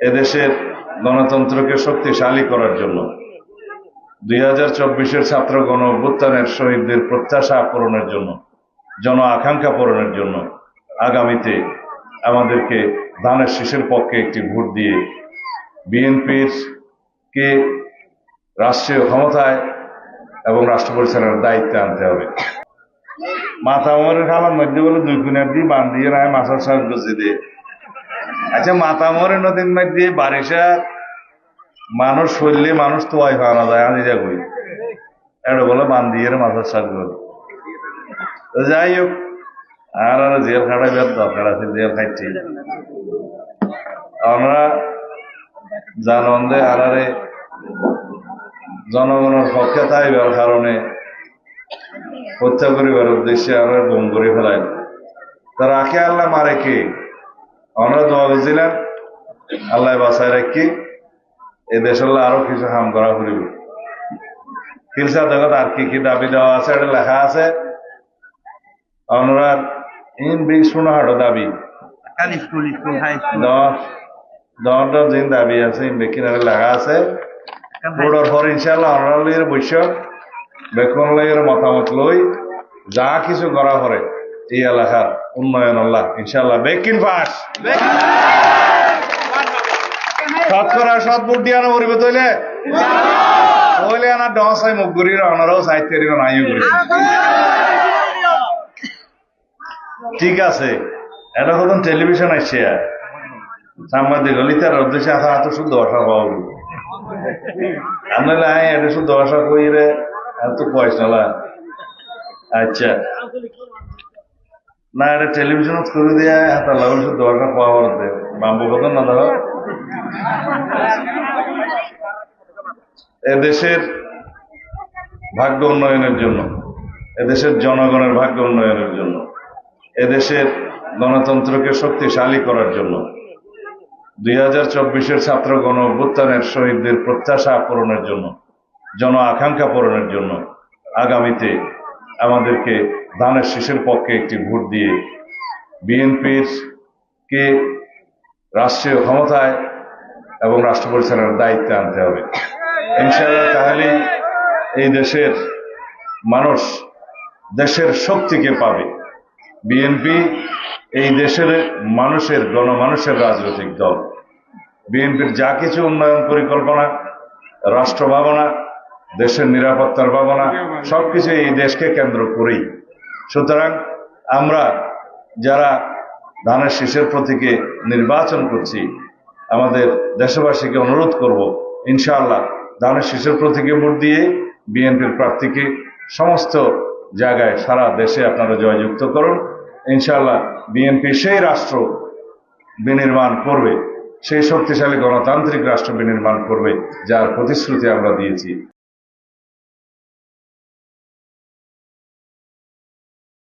এদেশের গণতন্ত্রকে শক্তিশালী করার জন্য 2024-এর ছাত্র গণ অভ্যুত্থানের শহীদদের প্রত্যাশা পূরণের জন্য, জন আকাঙ্ক্ষা পূরণের জন্য আগামীতে আমাদেরকে ধানের শীষের পক্ষে একটি ভোট দিয়ে বিএনপির কে রাষ্ট্রীয় ক্ষমতায় এবং রাষ্ট্র পরিচালনার দায়িত্বে আনতে হবে। মাতামরের খালার মধ্যে বলে 2 কুনার দিয়ে বান দিয়ে রায় মাসার সার গজি দিয়ে। আচ্ছা, মাতামরের নদীর মধ্যে বারিশা মানুষ হইলে মানুষ তো ওয়াই পাওয়া যায়, আমি যা করি এটা বলে বান দিয়ে মাসার সার গজি। যাই হোক, আর জেল খাটাইবার দরকার আছে, জেল খাইছি আমরা জানন্দে আরারে জনগণের পক্ষে তাইবার কারণে হত্যা করিবার উদ্দেশ্যে আমরা গুম করে ফেলাই। তার আখে আল্লাহ মারে কে আমরা দোয়া করছিলাম আল্লাহ বাসায় রাখি এই দেশ আরো কিছু হাম করা করিব। খিলসা জগৎ আর কি কি দাবি দেওয়া আছে এটা লেখা আছে। আমরা ইন 20-15 দাবি 10 দিন দাবি আছে ইন বেকিনারে লেখা আছে। বোর্ডের পর ইনশাল্লাহ অনারের বৈঠক বেকন লইয়ের মতামত লই যা কিছু করা পরে এই এলাকার উন্নয়ন আল্লাহ ইনশাল্লাহ বেকিন পাস শতকরা সৎ ভোট দিয়ে আনা পরিবে তৈলে তৈলে আনা ডসাই মুখ ঘুরিয়ে ওনারাও সাহিত্য নাইও করেছে। ঠিক আছে, এটা কখন টেলিভিশন আসছে সাংবাদিক ললিতার উদ্দেশ্যে আসা এত শুদ্ধ ভাষা পাওয়া আমরা এটা শুদ্ধ ভাষা কইরে এত পয়সা না। আচ্ছা না, এটা টেলিভিশন করে দিয়ে এত লাগল শুদ্ধ ভাষা পাওয়া বলতে বাম্বু বদন না ধরো। এদেশের ভাগ্য উন্নয়নের জন্য, এদেশের জনগণের ভাগ্য উন্নয়নের জন্য, এদেশের গণতন্ত্রকে শক্তিশালী করার জন্য 2024-এর ছাত্র গণ অভ্যুত্থানের শহীদদের প্রত্যাশা পূরণের জন্য, জন আকাঙ্ক্ষা পূরণের জন্য আগামীতে আমাদেরকে ধানের শীষের পক্ষে একটি ভোট দিয়ে বিএনপির কে রাষ্ট্রীয় ক্ষমতায় এবং রাষ্ট্র পরিচালনার দায়িত্বে আনতে হবে ইনশাআল্লাহ। তাহলে এই দেশের মানুষ দেশের শক্তিকে পাবে। বিএনপি এই দেশের মানুষের গণমানুষের রাজনৈতিক দল। বিএনপির যা কিছু উন্নয়ন পরিকল্পনা, রাষ্ট্র ভাবনা, দেশের নিরাপত্তার ভাবনা সবকিছু এই দেশকে কেন্দ্র করেই। সুতরাং আমরা যারা ধানের শীষের প্রতীকে নির্বাচন করছি আমাদের দেশবাসীকে অনুরোধ করব ইনশাআল্লাহ ধানের শীষের প্রতীকে ভোট দিয়ে বিএনপির প্রার্থীকে সমস্ত জায়গায় সারা দেশে আপনারা জয়যুক্ত করুন। ইনশাআল্লাহ বিএনপি সেই রাষ্ট্র বিনির্মাণ করবে, সেই শক্তিশালী গণতান্ত্রিক রাষ্ট্র বিনির্মাণ করবে যার প্রতিশ্রুতি আমরা দিয়েছি।